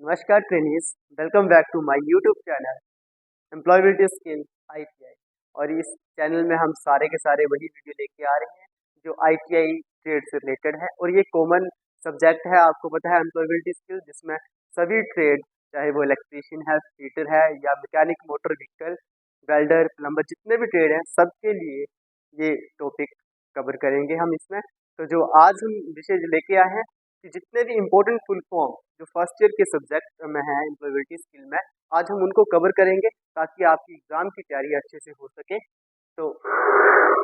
नमस्कार trainees, welcome back to my YouTube channel employability skill ITI. और इस channel में हम सारे के सारे वही वीडियो लेके आ रहे हैं जो आईटीआई ट्रेड से रिलेटेड है। और ये कॉमन सब्जेक्ट है, आपको पता है, एम्प्लॉयबिलिटी स्किल, जिसमें सभी ट्रेड, चाहे वो इलेक्ट्रीशियन है, फिटर है या mechanic motor vehicle, welder, plumber, जितने भी ट्रेड हैं सबके लिए ये टॉपिक कवर करेंगे हम इसमें। तो जो आज हम विषय जो लेके आए हैं कि जितने भी इम्पोर्टेंट फुल फॉर्म जो फर्स्ट ईयर के सब्जेक्ट में है एम्प्लॉयबिलिटी स्किल में, आज हम उनको कवर करेंगे ताकि आपकी एग्जाम की तैयारी अच्छे से हो सके। तो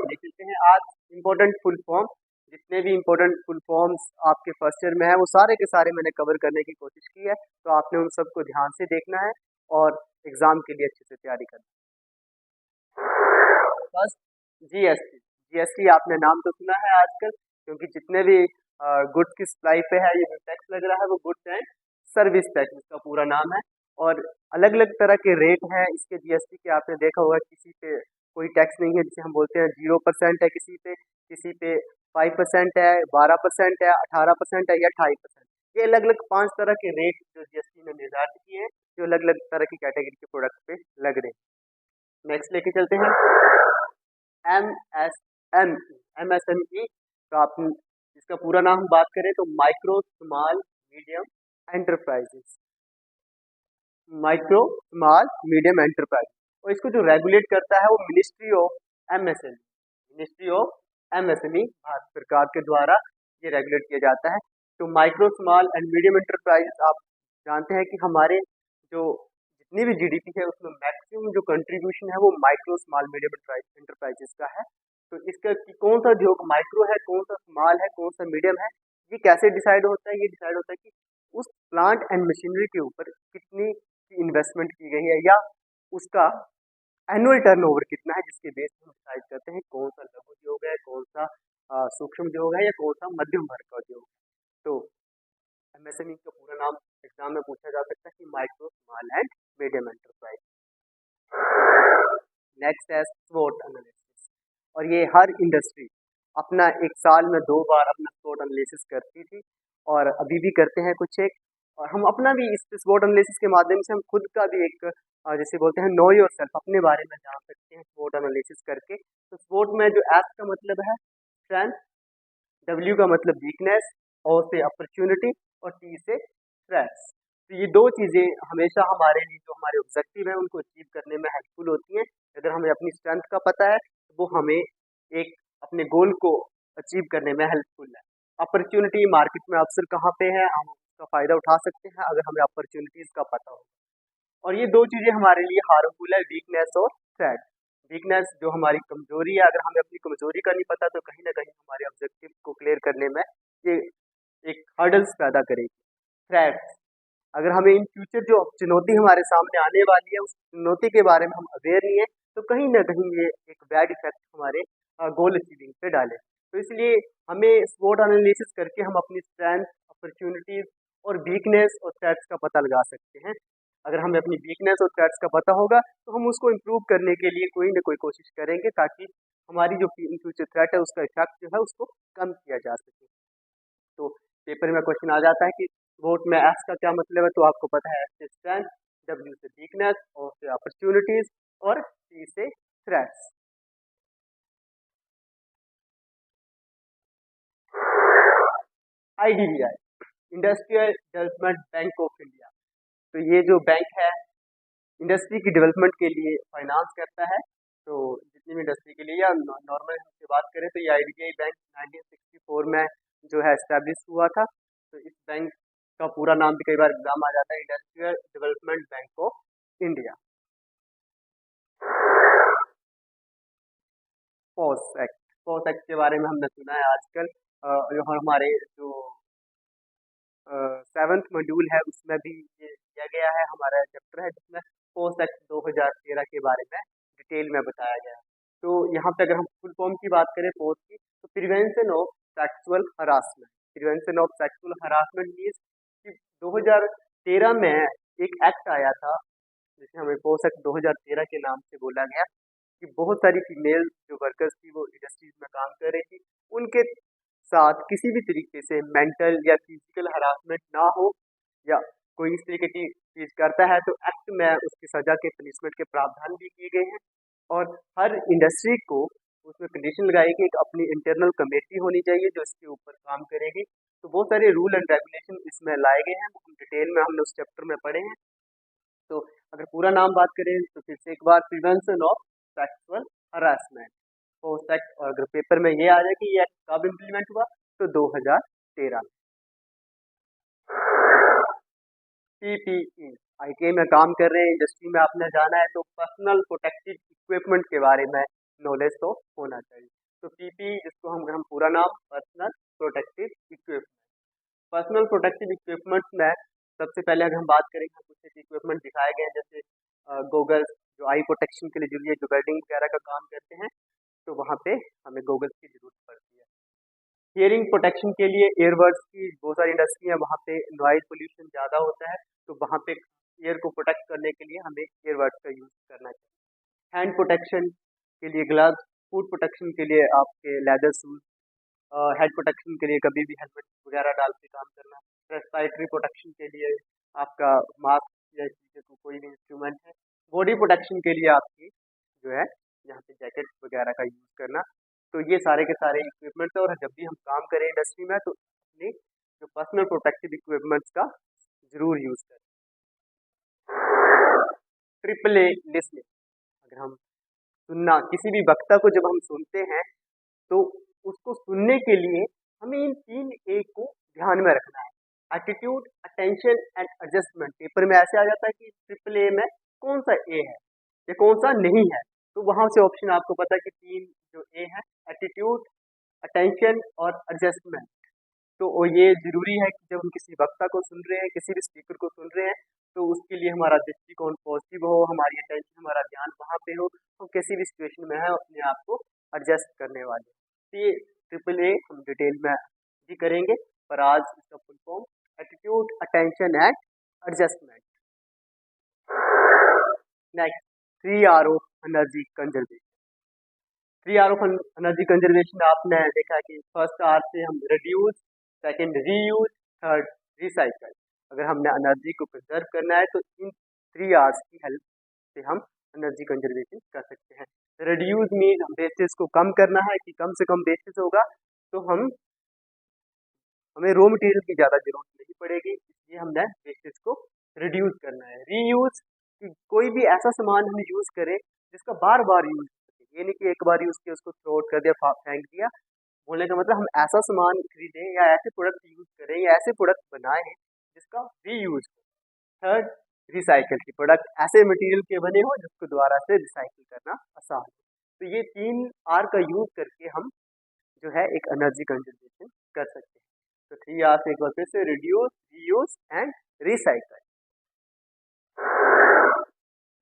देख लेते हैं आज इम्पोर्टेंट फुल फॉर्म। जितने भी इम्पोर्टेंट फुल फॉर्म्स आपके फर्स्ट ईयर में है वो सारे के सारे मैंने कवर करने की कोशिश की है। तो आपने उन सबको ध्यान से देखना है और एग्जाम के लिए अच्छे से तैयारी करना है। First, GST. जीएसटी आपने नाम तो सुना है आजकल, क्योंकि जितने भी गुड्स की सप्लाई पे है ये जो टैक्स लग रहा है वो गुड्स एंड सर्विस टैक्स इसका पूरा नाम है। और अलग अलग तरह के रेट हैं इसके जीएसटी के। आपने देखा होगा किसी पे कोई टैक्स नहीं है, जिसे हम बोलते हैं 0% है, किसी पे 5% है, 12% है, 18% है या 28%। ये अलग अलग 5 तरह के रेट जो जीएसटी ने निर्धारित किए हैं, जो अलग अलग तरह की कैटेगरी के प्रोडक्ट पे लग रहे हैं। नेक्स्ट लेके चलते हैं एमएसएमई। तो आप इसका पूरा नाम बात करें तो micro small medium enterprises, micro small medium enterprise. और इसको जो रेगुलेट करता है वो मिनिस्ट्री ऑफ एमएसएमई भारत सरकार के द्वारा ये रेगुलेट किया जाता है। तो micro small and medium enterprises, आप जानते हैं कि हमारे जो जितनी भी जीडीपी है उसमें मैक्सिमम जो कंट्रीब्यूशन है वो माइक्रो स्मॉल मीडियम एंटरप्राइजेस का है। तो इसका कि कौन सा उद्योग माइक्रो है, कौन सा स्मॉल है, कौन सा मीडियम है, ये कैसे डिसाइड होता है? ये डिसाइड होता है कि उस प्लांट एंड मशीनरी के ऊपर कितनी की इन्वेस्टमेंट की गई है या उसका एनुअल टर्नओवर कितना है, जिसके बेस पर हम डिसाइड करते हैं कौन सा लघु उद्योग है, कौन सा सूक्ष्म उद्योग है या कौन सा मध्यम वर्ग का उद्योग है। तो एमएसएमई का पूरा नाम एग्जाम में पूछा जा सकता है कि micro small and medium enterprise. Next है स्वोट एनालिसिस। और ये हर इंडस्ट्री अपना एक साल में 2 बार अपना स्वोट एनालिसिस करती थी और अभी भी करते हैं कुछ एक। और हम अपना भी इस स्वोट एनालिसिस के माध्यम से हम खुद का भी एक जैसे बोलते हैं नो योर सेल्फ, अपने बारे में जान सकते हैं स्वोट एनालिसिस करके। तो स्वोट में जो एस का मतलब है स्ट्रेंथ, डब्ल्यू का मतलब वीकनेस, ओ से अपॉर्चुनिटी और टी से थ्रेट्स। तो ये दो चीज़ें हमेशा हमारे लिए जो हमारे ऑब्जेक्टिव है उनको अचीव करने में हेल्पफुल होती हैं। अगर हमें अपनी स्ट्रेंथ का पता है तो वो हमें एक अपने गोल को अचीव करने में हेल्पफुल है। अपॉर्चुनिटी, मार्केट में अवसर कहाँ पे है, हम उसका फ़ायदा उठा सकते हैं अगर हमें अपॉर्चुनिटीज़ का पता हो। और ये दो चीज़ें हमारे लिए हार्मफुल है, वीकनेस और थ्रेट। वीकनेस जो हमारी कमजोरी है, अगर हमें अपनी कमजोरी का नहीं पता तो कहीं ना कहीं हमारे ऑब्जेक्टिव को क्लियर करने में ये एक हर्डल्स पैदा करेगी। थ्रेट्स, अगर हमें इन फ्यूचर जो चुनौती हमारे सामने आने वाली है उस चुनौती के बारे में हम अवेयर नहीं है तो कहीं ना कहीं ये एक बैड इफेक्ट हमारे गोल अचीविंग पे डाले। तो इसलिए हमें स्वोट एनालिसिस करके हम अपनी स्ट्रेंथ, अपॉर्चुनिटीज और वीकनेस और थ्रेट्स का पता लगा सकते हैं। अगर हमें अपनी वीकनेस और थ्रेट्स का पता होगा तो हम उसको इम्प्रूव करने के लिए कोई ना कोई कोशिश करेंगे ताकि हमारी जो इन फ्यूचर थ्रेट है उसका इफेक्ट जो है उसको कम किया जा सके। तो पेपर में क्वेश्चन आ जाता है कि वोट में एस का क्या मतलब है, तो आपको पता है एस से स्ट्रेंथ, डब्ल्यू से वीकनेस, ओ से अपॉर्चुनिटीज और टी से threats. IDBI, industrial Development Bank of India. तो ये जो बैंक है इंडस्ट्री की डेवलपमेंट के लिए फाइनेंस करता है। तो जितनी भी इंडस्ट्री के लिए या नॉर्मल से बात करें तो ये आईडीबीआई बैंक 1964 में जो है एस्टेब्लिश हुआ था। तो इस बैंक का पूरा नाम भी कई बार एग्जाम आ जाता है, Industrial Development Bank of India. POSH act, POSH act के बारे में हमने सुना है आजकल। जो हमारे जो 7th मॉड्यूल है उसमें भी ये दिया गया है, हमारा चैप्टर है जिसमें पोस्ट एक्ट 2013 के बारे में डिटेल में बताया गया है। तो यहाँ पे अगर हम फुल फॉर्म की बात करें पोस्ट की तो prevention of sexual harassment. Prevention of sexual harassment means कि 2013 में एक एक्ट आया था जिसे हमें पोस्ट एक्ट 2013 के नाम से बोला गया कि बहुत सारी फीमेल जो वर्कर्स थी वो इंडस्ट्रीज में काम कर रही थी, उनके साथ किसी भी तरीके से मेंटल या फिजिकल हरासमेंट ना हो या कोई इस तरीके की चीज़ करता है तो एक्ट में उसकी सज़ा के पनिशमेंट के प्रावधान भी किए गए हैं। और हर इंडस्ट्री को उसमें कंडीशन लगाई कि एक अपनी इंटरनल कमेटी होनी चाहिए जो इसके ऊपर काम करेगी। तो बहुत सारे रूल एंड रेगुलेशन इसमें लाए गए हैं, वो हम डिटेल में हमने उस चैप्टर में पढ़े हैं। तो अगर पूरा नाम बात करें तो फिर से एक बार, prevention of sexual harassment post act. और अगर पेपर में ये आ जाए कि ये एक्ट कब इम्प्लीमेंट हुआ तो 2013 में। पीपीई, आईटीआई में काम कर रहे हैं, इंडस्ट्री में आपने जाना है तो पर्सनल प्रोटेक्टिव इक्विपमेंट के बारे में नॉलेज तो होना चाहिए। तो पीपीई, जिसको हम पूरा नाम personal protective equipment, personal protective equipment में सबसे पहले अगर हम बात करेंगे कुछ इक्विपमेंट दिखाए गए हैं, जैसे गोगल्स जो आई प्रोटेक्शन के लिए जरूरी है, जो गार्डिंग वगैरह का काम करते हैं, तो वहाँ पे हमें गोगल्स की जरूरत पड़ती है। हियरिंग प्रोटेक्शन के लिए ईयरबड्स की बहुत सारी इंडस्ट्री है, वहाँ पे नॉइज पोल्यूशन ज़्यादा होता है, तो वहाँ पे ईयर को प्रोटेक्ट करने के लिए हमें ईयरबड्स का यूज़ करना चाहिए। हैंड प्रोटेक्शन के लिए ग्लव्स, फूड प्रोटेक्शन के लिए आपके लेदर शूज, हेड प्रोटेक्शन के लिए कभी भी हेलमेट वगैरह डाल के काम करना, रेस्पिरेटरी प्रोटेक्शन के लिए आपका मास्क या इस तरीके का कोई भी इंस्ट्रूमेंट है, बॉडी प्रोटेक्शन के लिए आपकी जो है यहाँ पे जैकेट वगैरह का यूज़ करना। तो ये सारे के सारे इक्विपमेंट्स है, और जब भी हम काम करें इंडस्ट्री में तो अपने जो पर्सनल प्रोटेक्टिव इक्विपमेंट्स का जरूर यूज़ करें। ट्रिपल ए लिसनिंग, अगर हम सुनना, किसी भी वक्ता को जब हम सुनते हैं तो उसको सुनने के लिए हमें इन 3 ए को ध्यान में रखना है। Attitude, attention and adjustment. Paper में ऐसे आ जाता है कि ट्रिपल ए में कौन सा ए है या कौन सा नहीं है, तो वहां से ऑप्शन आपको पता है कि 3 जो ए है, एटीट्यूड, अटेंशन और एडजस्टमेंट। तो ये जरूरी है कि जब हम किसी वक्ता को सुन रहे हैं, किसी भी स्पीकर को सुन रहे हैं, तो उसके लिए हमारा दृष्टिकोण पॉजिटिव हो, हमारी अटेंशन, हमारा ध्यान वहाँ पे हो, हम किसी भी सिचुएशन में है अपने आप को एडजस्ट करने वाले। तो ये ट्रिपल ए हम डिटेल में भी करेंगे, पर आज इसका full form attitude, attention and adjustment. Next, 3R of energy conservation. 3R of energy conservation आपने देखा कि फर्स्ट आर से हम reduce, second reuse, third recycle. अगर हमने एनर्जी को कंजर्व करना है तो इन 3R's की हेल्प से हम एनर्जी कंजर्वेशन कर सकते हैं। रिड्यूस मीन वेस्टेज को कम करना है कि कम से कम वेस्टेज होगा, तो हमें रॉ मटेरियल की ज़्यादा जरूरत नहीं पड़ेगी, इसलिए हमने वेस्टेज को रिड्यूस करना है। रीयूज, कि कोई भी ऐसा सामान हम यूज़ करें जिसका बार बार यूज, ये नहीं कि एक बार यूज़ किया उसको थ्रो आउट कर दिया, फेंक दिया। बोलने का मतलब हम ऐसा सामान खरीदें या ऐसे प्रोडक्ट यूज़ करें या ऐसे प्रोडक्ट बनाएं जिसका रीयूज हो। थर्ड, रिसाइकल की प्रोडक्ट, ऐसे मटेरियल के बने हो जिसको दोबारा से रिसाइकिल करना आसान हो। तो ये 3R का यूज़ करके हम जो है एक एनर्जी कंजर्वेशन कर सकते हैं। तो 3R से एक बार फिर से, reduce, reuse and recycle.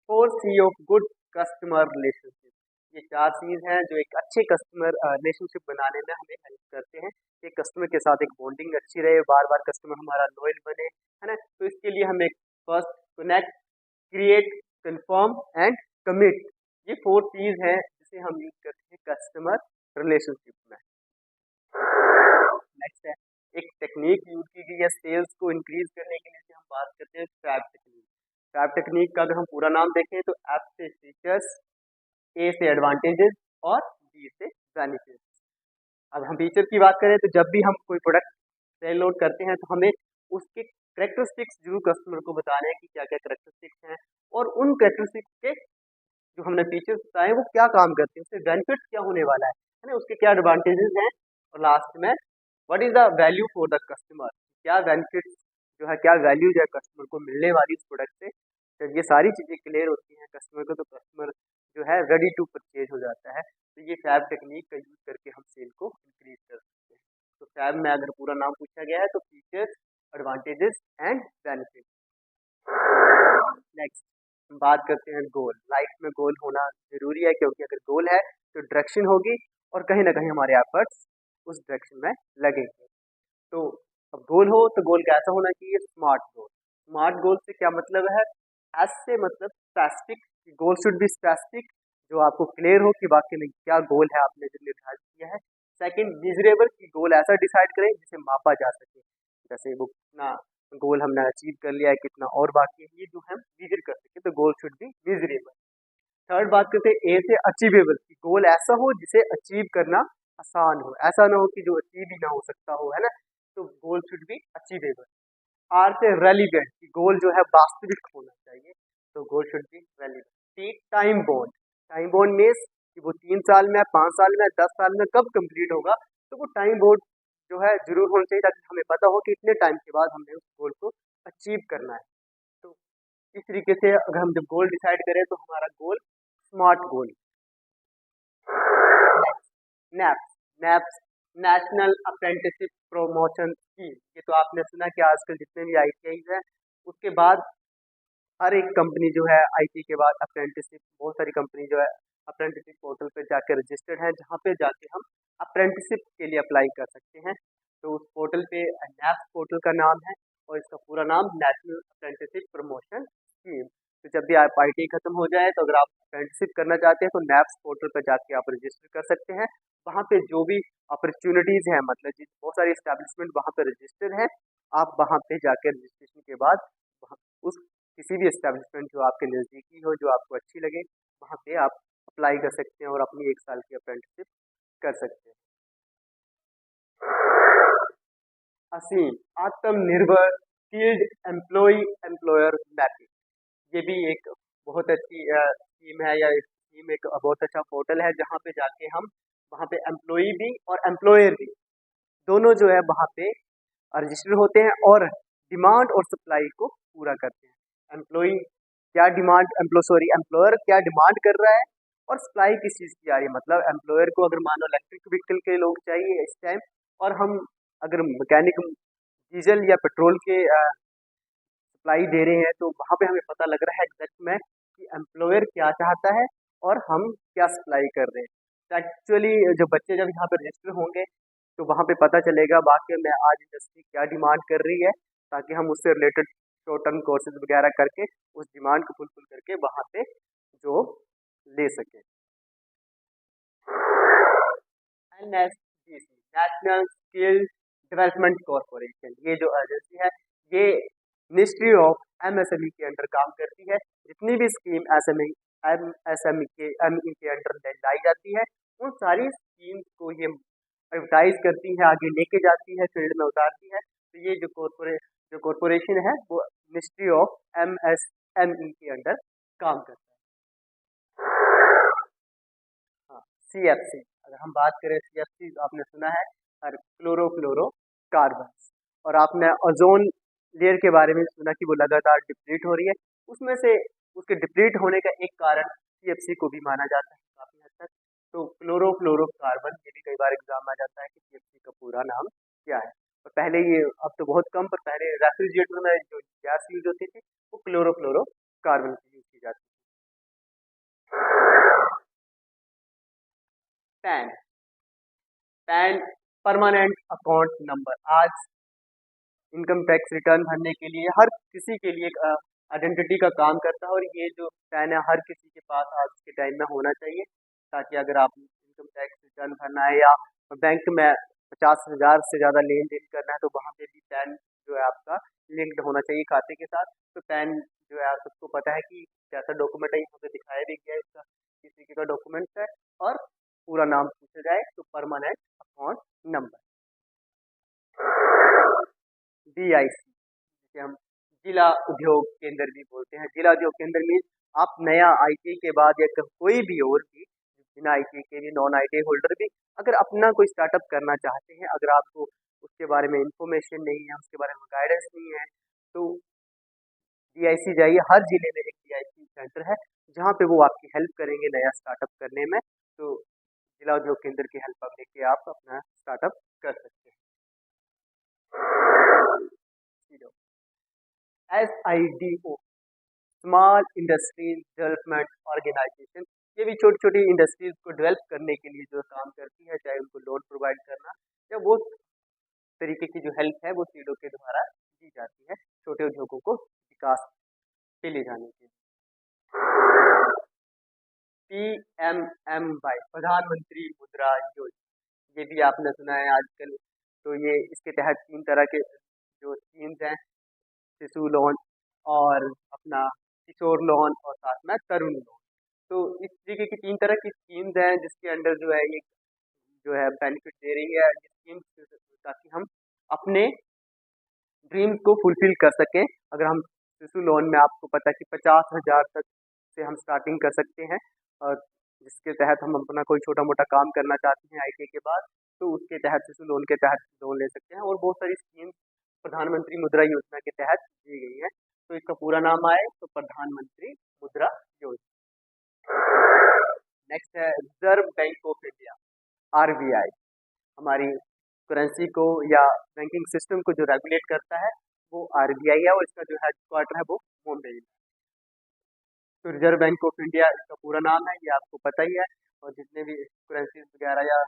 4C of good customer relationship, ये 4 चीज़ हैं जो एक अच्छे कस्टमर रिलेशनशिप बनाने में हमें हेल्प करते हैं कि कस्टमर के साथ एक बॉन्डिंग अच्छी रहे, बार बार कस्टमर हमारा लॉयल बने, है ना। तो इसके लिए हमें first connect, create, confirm and commit, ये 4 चीज़ हैं जिसे हम यूज करते हैं कस्टमर रिलेशनशिप में। नेक्स्ट है, एक टेक्निक यूज की गई है सेल्स को इंक्रीज करने के लिए, हम बात करते हैं ट्रैप टेक्निक। ट्रैप टेक्निक का अगर हम पूरा नाम देखें तो एप से फीचर्स, ए से एडवांटेजेस और बी से बेनिफिट्स। अब हम फीचर की बात करें तो जब भी हम कोई प्रोडक्ट सेल लोड करते हैं तो हमें उसके करेक्टरिस्टिक्स जरूर कस्टमर को बताने हैं कि क्या क्या करेक्टरिस्टिक्स हैं, और उन करेक्टरिस्टिक्स के जो हमने फीचर्स बताए वो क्या काम करते हैं, उससे बेनिफिट्स क्या होने वाला है ना, उसके क्या एडवांटेजेस हैं, और लास्ट में what is the value for the customer, क्या बेनिफिट्स जो है, क्या वैल्यू जो है कस्टमर को मिलने वाली इस प्रोडक्ट से। जब ये सारी चीज़ें क्लियर होती हैं कस्टमर को, तो कस्टमर जो है रेडी टू परचेज हो जाता है। तो ये फैब टेक्निक का यूज़ करके हम सेल को इंक्रीज कर सकते हैं। तो फैब में अगर पूरा नाम पूछा गया है तो features, advantages and benefit. Next हम बात करते हैं गोल। लाइफ में गोल होना जरूरी है, क्योंकि अगर गोल है तो डायरेक्शन होगी और कहीं ना कहीं हमारे एफर्ट्स उस डायरेक्शन में लगेंगे। तो अब गोल हो तो गोल कैसा होना चाहिए, स्मार्ट गोल। स्मार्ट गोल से क्या मतलब है, एस से मतलब specific, goal should be specific, जो आपको क्लियर हो कि वाकई में क्या गोल है आपने जो निर्धारित किया है। सेकंड, मेजरेबल, की गोल ऐसा डिसाइड करें जिसे मापा जा सके, जैसे वो ना गोल हमने अचीव कर लिया है, कितना और बाकी है, ये जो हम मेजर कर सके, तो goal should B measurable. Third बात करते हैं ए से अचीवेबल, कि गोल ऐसा हो जिसे अचीव करना आसान हो, ऐसा ना हो कि जो अचीव ही ना हो सकता हो, है ना, तो goal should be achievable. R से रेलिवेंट, कि गोल जो है वास्तविक होना चाहिए, तो goal should be relevant. T time bound, time bound means कि वो 3 साल में, 5 साल में, 10 साल में कब कंप्लीट होगा, तो वो टाइम बॉन्ड जो है जरूर होना चाहिए, ताकि हमें पता हो कि इतने टाइम के बाद हमने उस गोल को अचीव करना है। तो इस तरीके से अगर हम जब गोल डिसाइड करें तो हमारा goal smart goal. NAPS, NAPS national apprenticeship promotion scheme, ये तो आपने सुना कि आजकल जितने भी आईटीआईज हैं, उसके बाद हर एक कंपनी जो है आईटी के बाद अप्रेंटिसशिप, बहुत सारी कंपनी जो है अप्रेंटिसशिप पोर्टल पे जाके रजिस्टर्ड है, जहाँ पे जाके हम अप्रेंटिसशिप के लिए अप्लाई कर सकते हैं। तो उस पोर्टल पे नैप्स पोर्टल का नाम है, और इसका पूरा नाम नेशनल अप्रेंटिसशिप प्रमोशन स्कीम। तो जब भी आप आईटी खत्म हो जाए, तो अगर आप अप्रेंटिसशिप करना चाहते हैं तो नैप्स पोर्टल पर जाके आप रजिस्टर कर सकते हैं। वहाँ पे जो भी अपॉर्चुनिटीज़ हैं, मतलब बहुत सारी इस्टेब्लिशमेंट वहाँ पे रजिस्टर है, आप वहाँ पे जाकर रजिस्ट्रेशन के बाद उस किसी भी एस्टेब्लिशमेंट जो आपके नज़दीकी हो, जो आपको अच्छी लगे, वहाँ पे आप अप्लाई कर सकते हैं और अपनी 1 साल की अप्रेंटिसशिप कर सकते हैं। असीम, आत्मनिर्भर स्किल्ड एम्प्लॉय एम्प्लॉयर मैपिंग, ये भी एक बहुत अच्छी स्कीम है, या स्कीम एक बहुत अच्छा पोर्टल है, जहाँ पे जाके हम वहाँ पे एम्प्लॉय भी और एम्प्लॉयर भी दोनों जो है वहाँ पे रजिस्टर होते हैं, और डिमांड और सप्लाई को पूरा करते हैं। एम्प्लॉय क्या डिमांड, एम्प्लॉयर क्या डिमांड कर रहा है, और सप्लाई किस चीज़ की आ रही है, मतलब एम्प्लॉयर को अगर मान लो इलेक्ट्रिक व्हीकल के लोग चाहिए इस टाइम, और हम अगर मैकेनिक डीजल या पेट्रोल के सप्लाई दे रहे हैं, तो वहाँ पे हमें पता लग रहा है एग्जैक्ट में कि एम्प्लॉयर क्या चाहता है और हम क्या सप्लाई कर रहे हैं। तो एक्चुअली जो बच्चे जब यहाँ पे रजिस्टर होंगे, तो वहाँ पे पता चलेगा वाकई में आज इंडस्ट्री क्या डिमांड कर रही है, ताकि हम उससे रिलेटेड शॉर्ट टर्म कोर्सेज वगैरह करके उस डिमांड को फुलफिल करके वहाँ पे जॉब ले सकें। NSDC, national skill development corporation, ये जो एजेंसी है, ये मिनिस्ट्री ऑफ एमएसएमई के अंडर काम करती है। जितनी भी स्कीम एमएसएमई के अंडर लाई जाती है, उन सारी स्कीम को ये एडवर्टाइज करती है, आगे लेके जाती है, फील्ड में उतारती है। तो ये जो कॉरपोरेशन है, वो मिनिस्ट्री ऑफ एमएसएमई के अंडर काम करता है। हाँ, सीएफसी, अगर हम बात करें सीएफसी, तो आपने सुना है क्लोरोफ्लोरोकार्बन, और आपने ओजोन लेयर के बारे में सुना कि वो लगातार डिप्लीट हो रही है। उसमें से उसके डिप्लीट होने का एक कारण सीएफसी को भी माना जाता है काफ़ी हद तक। तो क्लोरोफ्लोरोकार्बन, ये भी कई बार एग्जाम में आ जाता है कि सीएफसी का पूरा नाम क्या है। और पहले ये, अब तो बहुत कम, पर पहले रेफ्रिजरेटर में जो गैस यूज होती थी वो क्लोरोफ्लोरोकार्बन की यूज की जाती थी। Pan, pan permanent account number, आज इनकम टैक्स रिटर्न भरने के लिए हर किसी के लिए एक आइडेंटिटी का काम करता है, और ये जो पैन है हर किसी के पास आज के टाइम में होना चाहिए, ताकि अगर आप इनकम टैक्स रिटर्न भरना है या बैंक में 50,000 से ज़्यादा लेन देन करना है, तो वहाँ पे भी पैन जो है आपका लिंक्ड होना चाहिए खाते के साथ। तो पैन जो है सबको पता है कि कैसा डॉक्यूमेंट है, यहाँ पे दिखाया भी गया है इसका किसी का डॉक्यूमेंट है, और पूरा नाम पूछा जाए तो परमानेंट अकाउंट नंबर। DIC, जिसे हम जिला उद्योग केंद्र भी बोलते हैं। जिला उद्योग केंद्र में आप नया आईटी के बाद या कोई भी और भी बिना आईटी के भी, नॉन आईटी होल्डर भी, अगर अपना कोई स्टार्टअप करना चाहते हैं, अगर आपको उसके बारे में इंफॉर्मेशन नहीं है, उसके बारे में गाइडेंस नहीं है, तो DIC जाइए। हर जिले में एक DIC सेंटर है, जहाँ पे वो आपकी हेल्प करेंगे नया स्टार्टअप करने में। तो जिला उद्योग केंद्र की हेल्प आप लेके आप अपना स्टार्टअप कर सकते हैं। SIDO, small industries development organisation, ये भी छोटी छोटी इंडस्ट्रीज को डेवलप करने के लिए जो काम करती है, चाहे उनको लोन प्रोवाइड करना या वो तरीके की जो हेल्प है, वो सीडो के द्वारा दी जाती है छोटे उद्योगों को विकास पे ले जाने के लिए। PMMY, प्रधानमंत्री मुद्रा योजना, ये भी आपने सुना है आजकल। तो ये इसके तहत 3 तरह के जो स्कीम्स हैं, शिशु लोन और अपना किशोर लोन और साथ में तरुण लोन। तो इस तरीके की 3 तरह की स्कीम्स हैं जिसके अंडर जो है ये जो है बेनिफिट दे रही है ये स्कीम्स, ताकि हम अपने ड्रीम्स को फुलफिल कर सकें। अगर हम शिशु लोन में आपको पता है कि 50,000 तक से हम स्टार्टिंग कर सकते हैं, और जिसके तहत हम अपना कोई छोटा मोटा काम करना चाहते हैं आईटीआई के बाद, तो उसके तहत शिशु लोन के तहत लोन ले सकते हैं। और बहुत सारी स्कीम्स प्रधानमंत्री मुद्रा योजना के तहत दी गई है। तो इसका पूरा नाम आए तो प्रधानमंत्री मुद्रा योजना। नेक्स्ट है reserve bank of India, RBI. हमारी करेंसी को या बैंकिंग सिस्टम को जो रेगुलेट करता है वो आरबीआई है, और इसका जो हेडक्वार्टर है वो मुंबई में। तो रिजर्व बैंक ऑफ इंडिया इसका पूरा नाम है, ये आपको पता ही है। और जितने भी करेंसी वगैरह या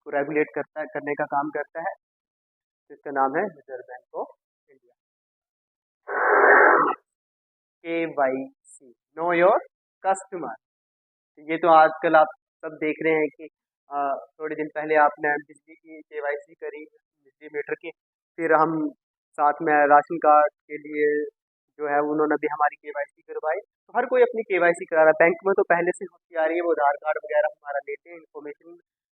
को रेगुलेट करता है, करने का काम करता है, तो इसका नाम है reserve bank of India. KYC, know your customer. ये तो आजकल आप सब देख रहे हैं कि थोड़े दिन पहले आपने बिजली की केवाईसी करी, बिजली मीटर की, फिर हम साथ में राशन कार्ड के लिए जो है उन्होंने भी हमारी केवाईसी करवाई। तो हर कोई अपनी केवाईसी करा रहा है। बैंक में तो पहले से होती आ रही है, वो आधार कार्ड वगैरह हमारा लेते हैं इन्फॉर्मेशन,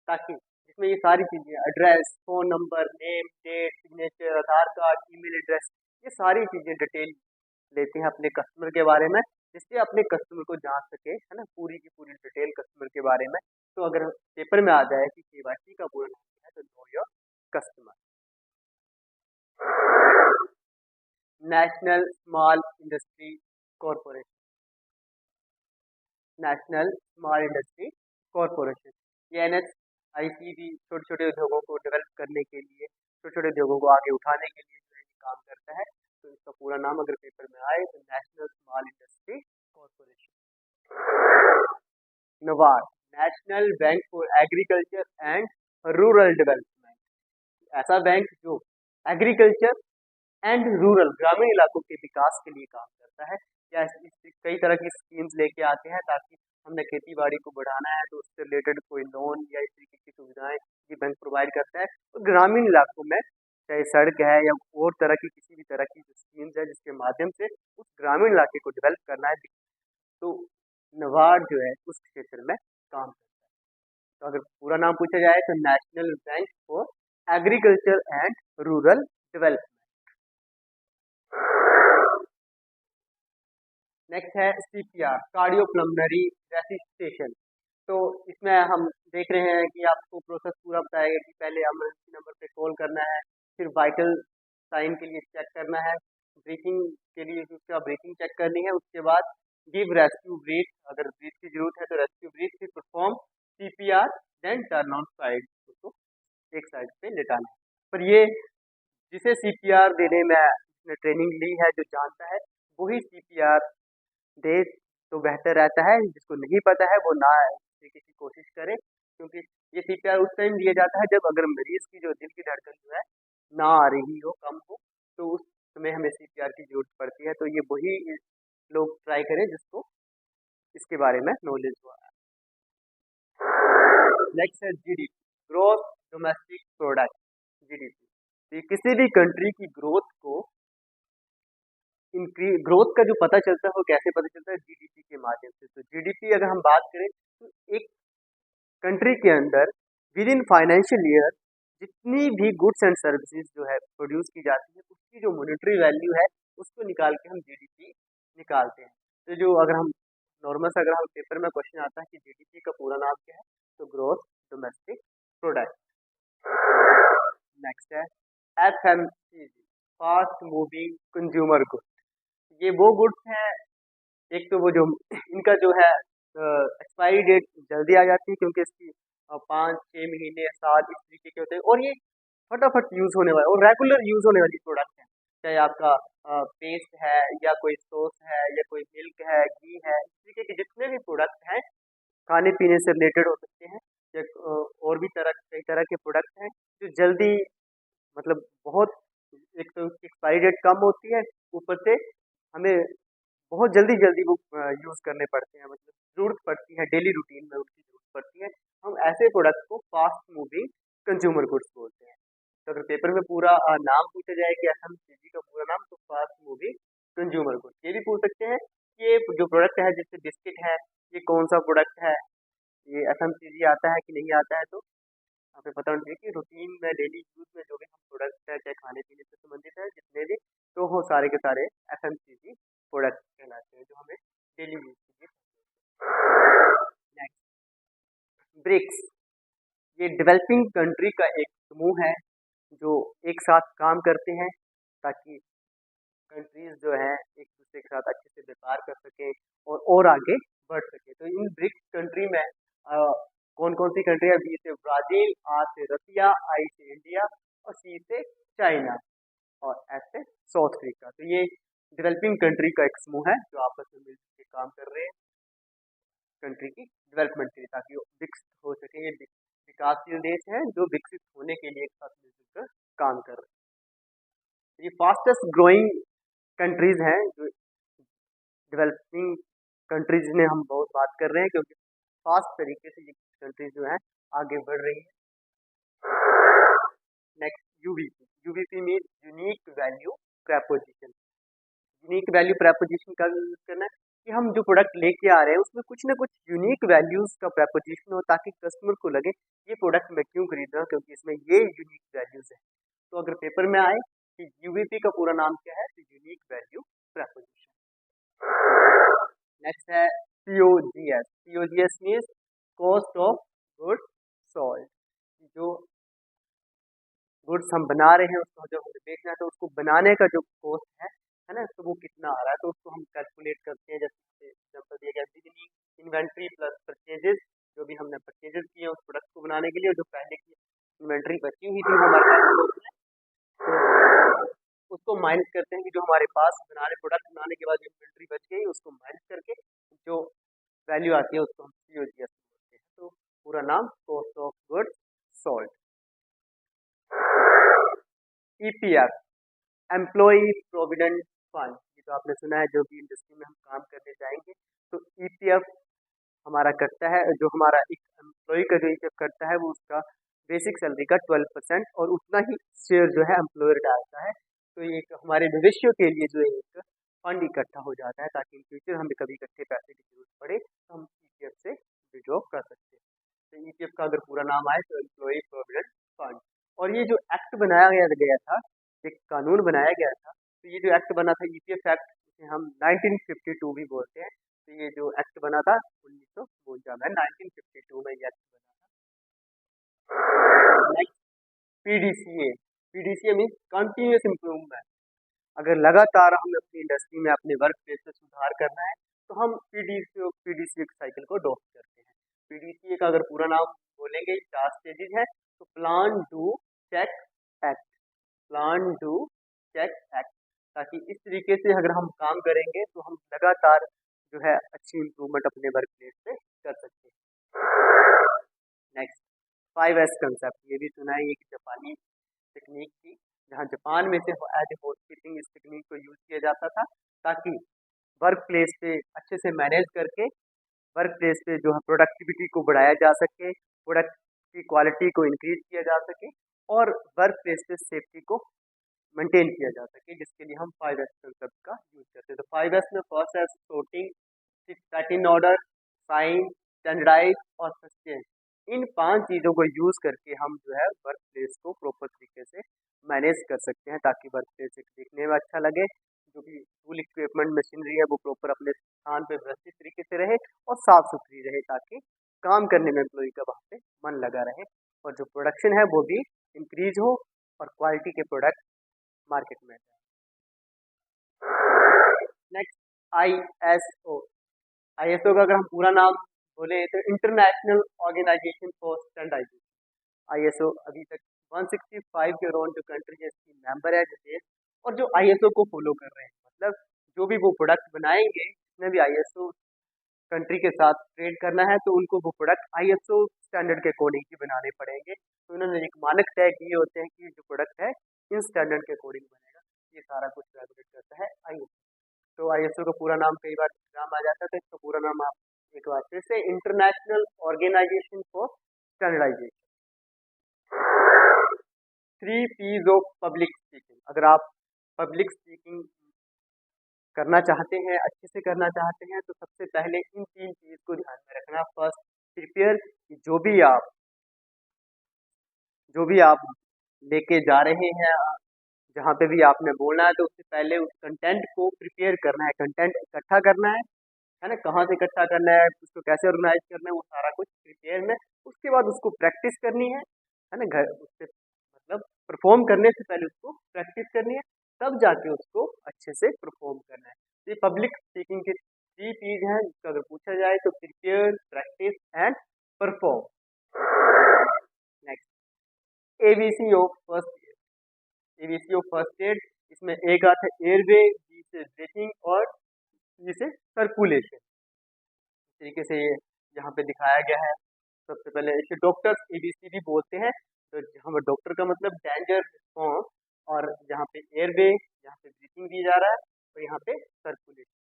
ताकि जिसमें ये सारी चीज़ें address, phone number, name, date, signature, Aadhaar card, email address, ये सारी चीज़ें डिटेल लेते हैं अपने कस्टमर के बारे में, जिससे अपने कस्टमर को जान सके, है ना, पूरी की पूरी डिटेल कस्टमर के बारे में। तो अगर पेपर में आ जाए कि केवाईसी का पूरा नाम क्या है, तो know your customer. National small industry corporation, national small industry corporation, ये NSIC भी छोटे छोटे उद्योगों को डेवलप करने के लिए, छोटे छोटे उद्योगों को आगे उठाने के लिए जो है ये काम करता है। तो इसका पूरा नाम अगर पेपर में आए तो national small industry corporation. NABARD, national bank for agriculture and rural development, ऐसा बैंक जो एग्रीकल्चर एंड रूरल, ग्रामीण इलाकों के विकास के लिए काम करता है, या कई तरह की स्कीम्स लेके आते हैं ताकि हमने खेती बाड़ी को बढ़ाना है, तो उससे रिलेटेड कोई लोन या इस तरीके की सुविधाएं ये बैंक प्रोवाइड करता है। तो ग्रामीण इलाकों में चाहे सड़क है या और तरह की किसी भी तरह की स्कीम्स है जिसके माध्यम से उस ग्रामीण इलाके को डेवलप करना है, तो नबार्ड जो है उस क्षेत्र में काम करता है। तो अगर पूरा नाम पूछा जाए तो national bank for agriculture and rural development. Next है CPR, कार्डियोपल्मोनरी रेसिस्टेशन। तो इसमें हम देख रहे हैं कि आपको प्रोसेस पूरा बताएगा कि पहले इमरजेंसी नंबर पे कॉल करना है, फिर वाइटल साइन के लिए चेक करना है, ब्रीथिंग के लिए उसका ब्रीथिंग चेक करनी है, उसके बाद गिव रेस्क्यू ब्रीथ, अगर ब्रीथ की जरूरत है तो रेस्क्यू ब्रीथ, फिर perform CPR, then turn on side, उसको एक साइड पे लेटाना है। पर ये जिसे CPR देने में ट्रेनिंग ली है, जो जानता है वही CPR दे तो बेहतर रहता है। जिसको नहीं पता है वो ना सीखने की कोशिश करे, क्योंकि ये CPR उस टाइम दिया जाता है जब अगर मरीज की जो दिल की धड़कन जो है ना आ रही हो, कम हो, तो उस समय हमें CPR की जरूरत पड़ती है। तो ये वही लोग ट्राई करें जिसको इसके बारे में नॉलेज हुआ है। नेक्स्ट है GDP, growth domestic product, GDP। किसी भी कंट्री की ग्रोथ को ग्रोथ का जो पता चलता है वो कैसे पता चलता है, GDP के माध्यम से। तो GDP अगर हम बात करें तो एक कंट्री के अंदर विद इन फाइनेंशियल ईयर जितनी भी गुड्स एंड सर्विसेज जो है प्रोड्यूस की जाती है, उसकी जो मॉनेटरी वैल्यू है उसको निकाल के हम GDP निकालते हैं। तो जो अगर हम नॉर्मल से अगर हम पेपर में क्वेश्चन आता है कि GDP का पूरा नाम क्या है, तो ग्रोथ डोमेस्टिक प्रोडक्ट। नेक्स्ट है FMCG, fast moving consumer goods. ये वो गुड्स हैं, एक तो वो जो इनका जो है एक्सपायरी डेट जल्दी आ जाती है, क्योंकि इसकी 5-6 महीने साल इस तरीके के होते हैं, और ये फटाफट यूज़ होने वाला और रेगुलर यूज़ होने वाली प्रोडक्ट है। चाहे आपका पेस्ट है या कोई सॉस है या कोई मिल्क है, घी है, इस तरीके के जितने भी प्रोडक्ट हैं खाने पीने से रिलेटेड हो सकते हैं, या और भी कई तरह के प्रोडक्ट हैं जो जल्दी, मतलब बहुत, एक तो उसकी एक्सपायरी डेट कम होती है, ऊपर से हमें बहुत जल्दी जल्दी वो यूज़ करने पड़ते हैं, मतलब ज़रूरत पड़ती है, डेली रूटीन में उनकी ज़रूरत पड़ती है। हम ऐसे प्रोडक्ट को फास्ट मूविंग कंज्यूमर गुड्स बोलते हैं। तो अगर पेपर में पूरा नाम पूछा जाए कि FMCG का पूरा नाम, तो कंज्यूमर गुड्स, ये भी पूछ सकते हैं कि ये जो प्रोडक्ट है जैसे बिस्किट है, ये कौन सा प्रोडक्ट है, ये एफएमसीजी आता है कि नहीं आता है। तो हमें पता होना चाहिए कि रूटीन में डेली यूज में जो भी हम प्रोडक्ट है चाहे खाने पीने से संबंधित है जितने भी, तो वो सारे के सारे एफएमसीजी प्रोडक्ट कहलाते हैं जो हमें डेली यूज के लिए। नेक्स्ट, ब्रिक्स, ये डेवलपिंग कंट्री का एक समूह है जो एक साथ काम करते हैं ताकि कंट्रीज जो हैं एक दूसरे के साथ अच्छे से व्यापार कर सके और आगे बढ़ सके। तो इन ब्रिक्स कंट्री में कौन कौन सी कंट्री है? बी से ब्राजील, आर से रसिया, आई से इंडिया और सी से चाइना और एस से साउथ अफ्रीका। तो ये डेवलपिंग कंट्री का एक समूह है जो आपस में मिलकर काम कर रहे हैं कंट्री की डेवलपमेंट के लिए, ताकि वो विकसित हो सके। ये विकासशील देश हैं जो विकसित होने के लिए एक साथ मिलकर काम कर रहे हैं। ये फास्टेस्ट ग्रोइंग कंट्रीज हैं जो डेवलपिंग कंट्रीज में हम बहुत बात कर रहे हैं क्योंकि फास्ट तरीके से ये कंट्रीज जो है आगे बढ़ रही है। Next, UVP. UVP mean unique value proposition. Unique value proposition का यूज करना है कि हम जो प्रोडक्ट लेके आ रहे हैं उसमें कुछ ना कुछ यूनिक वैल्यूज का प्रपोजिशन हो ताकि कस्टमर को लगे ये प्रोडक्ट मैं क्यों खरीद रहा हूँ क्योंकि इसमें ये यूनिक वैल्यूज है। तो अगर पेपर में आए कि यूवीपी का पूरा नाम क्या है तो यूनिक वैल्यू प्रपोजिशन। नेक्स्ट है COGS. COGS means cost of goods sold. जो गुड्स हम बना रहे हैं उसको जब हमें बेचना है तो उसको बनाने का जो कॉस्ट है ना, तो वो कितना आ रहा है तो उसको हम कैलकुलेट करते हैं। जैसे एग्जाम्पल दिया गया बिगिनिंग इन्वेंट्री प्लस परचेजेस, जो भी हमने परचेजेस किए उस प्रोडक्ट को बनाने के लिए, जो पहले की इन्वेंट्री बची हुई थी हमारे पास, तो उसको माइनस करते हैं कि जो हमारे पास प्रोडक्ट बनाने के बाद इन्वेंट्री बच गई उसको माइनस करके जो वैल्यू आती है उसको हम सीओजीएस बोलते हैं। तो पूरा नाम cost of goods sold. EPF, employ provident fund, ये तो आपने सुना है। जो भी इंडस्ट्री में हम काम करने जाएंगे तो ईपीएफ हमारा करता है, जो हमारा एक एम्प्लॉय का जो ईपीएफ करता है वो उसका बेसिक सैलरी का 12% और उतना ही शेयर जो है एम्प्लॉयर डालता है। तो ये एक हमारे भविष्य के लिए जो एक फंड इकट्ठा हो जाता है ताकि इन फ्यूचर हमें कभी इकट्ठे पैसे की जरूरत पड़े तो हम ईपीएफ से विड्रॉ कर सकते हैं। तो ईपीएफ का अगर पूरा नाम आए तो एम्प्लॉय प्रोविडेंट फंड। और ये जो एक्ट बनाया गया था, एक कानून बनाया गया था, तो ये जो एक्ट बना था ईपीएफ एक्ट, इसे हम 1952 भी बोलते हैं। तो ये जो एक्ट बना था 1952 में, 1952 में ये एक्ट बना था। Next, PDCA. PDCA means continuous improvement. अगर लगातार हमें अपनी इंडस्ट्री में अपने वर्क प्लेस में सुधार करना है तो हम पीडीसीए साइकिल को अडॉप्ट करते हैं। पीडीसीए का अगर पूरा नाम बोलेंगे 4 स्टेजेस है, तो plan, do, check, act. Plan, do, check, act. ताकि इस तरीके से अगर हम काम करेंगे तो हम लगातार जो है अच्छी इम्प्रूवमेंट अपने वर्क प्लेस पे कर सकते हैं। नेक्स्ट, 5S कंसेप्ट, ये भी सुना है, एक जापानी टेक्निक थी जहाँ जापान में से एज ए हाउसकीपिंग इस टेक्निक को यूज किया जाता था ताकि वर्क प्लेस पे अच्छे से मैनेज करके वर्क प्लेस पे जो है प्रोडक्टिविटी को बढ़ाया जा सके, प्रोडक्ट की क्वालिटी को इंक्रीज किया जा सके और वर्क प्लेस पे सेफ्टी को मेंटेन किया जा सके, जिसके लिए हम 5S कंसेप्ट का यूज करते हैं। तो 5S में फर्स्ट है sorting, set in order, shine, standardise और सस्टेन। इन 5 चीज़ों को यूज करके हम जो है वर्क प्लेस को प्रॉपर तरीके से मैनेज कर सकते हैं ताकि वर्क प्लेस देखने में अच्छा लगे, जो भी टूल इक्विपमेंट मशीनरी है वो प्रॉपर अपने स्थान पे व्यवस्थित तरीके से रहे और साफ सुथरी रहे ताकि काम करने में एम्प्लॉय का वहाँ पे मन लगा रहे और जो प्रोडक्शन है वो भी इंक्रीज हो और क्वालिटी के प्रोडक्ट मार्केट में। Next, ISO. आईएसओ का अगर हम पूरा नाम बोले तो International Organisation for Standardisation. ISO अभी तक 165 के अराउंड जो कंट्री है इसकी मेंबर है जैसे, और जो आईएसओ को फॉलो कर रहे हैं, मतलब जो भी वो प्रोडक्ट बनाएंगे जिसमें भी आईएसओ कंट्री के साथ ट्रेड करना है तो उनको वो प्रोडक्ट आईएसओ स्टैंडर्ड के अकॉर्डिंग ही बनाने पड़ेंगे। तो उन्होंने एक मानक तय किए होते हैं कि जो प्रोडक्ट है इन स्टैंडर्ड के अकॉर्डिंग बनेगा। ये सारा कुछ रेगुलेट करता है आईएसओ। तो आईएसओ का पूरा नाम कई बार एग्जाम आ जाता है तो इसका पूरा नाम आप एक बार फिर से, International Organisation for Standardisation. 3 P's of public speaking. अगर आप पब्लिक स्पीकिंग करना चाहते हैं, अच्छे से करना चाहते हैं, तो सबसे पहले इन 3 चीज़ को ध्यान में रखना। फर्स्ट, प्रिपेयर, जो भी आप लेके जा रहे हैं, जहाँ पे भी आपने बोलना है, तो उससे पहले उस कंटेंट को प्रिपेयर करना है, कंटेंट इकट्ठा करना है ना? कहाँ से इकट्ठा करना है, उसको कैसे ऑर्गेनाइज करना है, वो सारा कुछ प्रिपेयर में। उसके बाद उसको प्रैक्टिस करनी है ना? घर उससे मतलब परफॉर्म करने से पहले उसको प्रैक्टिस करनी है, तब जाके उसको अच्छे से परफॉर्म करना है। ये पब्लिक स्पीकिंग के 3 चीज़ हैं, जिसका अगर पूछा जाए तो prepare, practice and perform. Next, ABC of first add. ABC of first add, इसमें ए का था एयरवे, बी से ब्रीथिंग और सी से सर्कुलेशन। इस तरीके से ये यहाँ पे दिखाया गया है। सबसे पहले इसे डॉक्टर्स एबीसीडी बोलते हैं। तो जहाँ पर डॉक्टर का मतलब डेंजर रिस्पॉन्स, और जहाँ पे एयरवे, यहाँ पे ब्रीथिंग दी जा रहा है, और यहाँ पे सर्कुलेशन।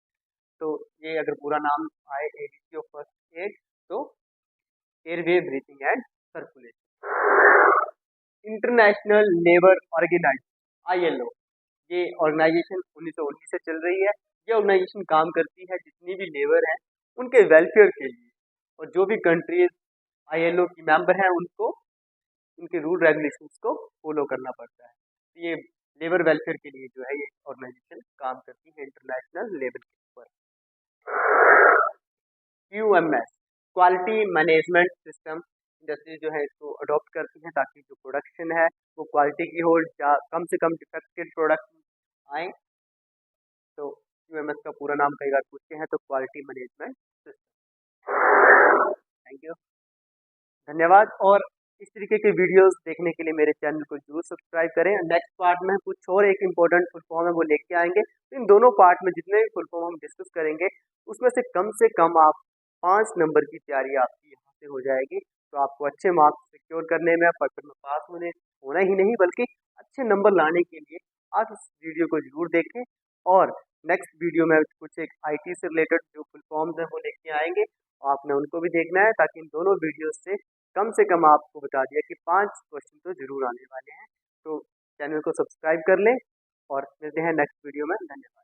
तो ये अगर पूरा नाम आए एबीसी ऑफ फर्स्ट एड, तो airway, breathing and circulation. International Labour Organisation ILO, ये ऑर्गेनाइजेशन 1919 से चल रही है। ये ऑर्गेनाइजेशन काम करती है जितनी भी लेबर है उनके वेलफेयर के लिए, और जो भी कंट्रीज ILO की मेंबर हैं उनको उनके रूल रेगुलेशंस को फॉलो करना पड़ता है। तो ये लेबर वेलफेयर के लिए जो है ये ऑर्गेनाइजेशन काम करती है इंटरनेशनल लेबर के ऊपर। QMS, quality management system, industry जो है इसको अडॉप्ट करती है ताकि जो प्रोडक्शन है वो क्वालिटी की हो, कम से कम डिफेक्टेड प्रोडक्ट आए। तो QMS का पूरा नाम कई बार पूछते हैं, तो quality management system. Thank you, धन्यवाद। और इस तरीके के वीडियोस देखने के लिए मेरे चैनल को जरूर सब्सक्राइब करें। नेक्स्ट पार्ट में कुछ और एक इम्पोर्टेंट फुल फॉर्म है वो लेके आएंगे। तो इन दोनों पार्ट में जितने भी फुल फॉर्म हम डिस्कस करेंगे, उसमें से कम आप 5 नंबर की तैयारी आपकी यहाँ से हो जाएगी। तो आपको अच्छे मार्क्स सिक्योर करने में, पेपर में पास होना ही नहीं बल्कि अच्छे नंबर लाने के लिए आप इस वीडियो को जरूर देखें। और नेक्स्ट वीडियो में कुछ एक IT से रिलेटेड जो फुल फॉर्म्स हैं वो लेके आएंगे, आपने उनको भी देखना है, ताकि इन दोनों वीडियोस से कम आपको बता दिया कि 5 क्वेश्चन तो जरूर आने वाले हैं। तो चैनल को सब्सक्राइब कर लें और मिलते हैं नेक्स्ट वीडियो में। धन्यवाद।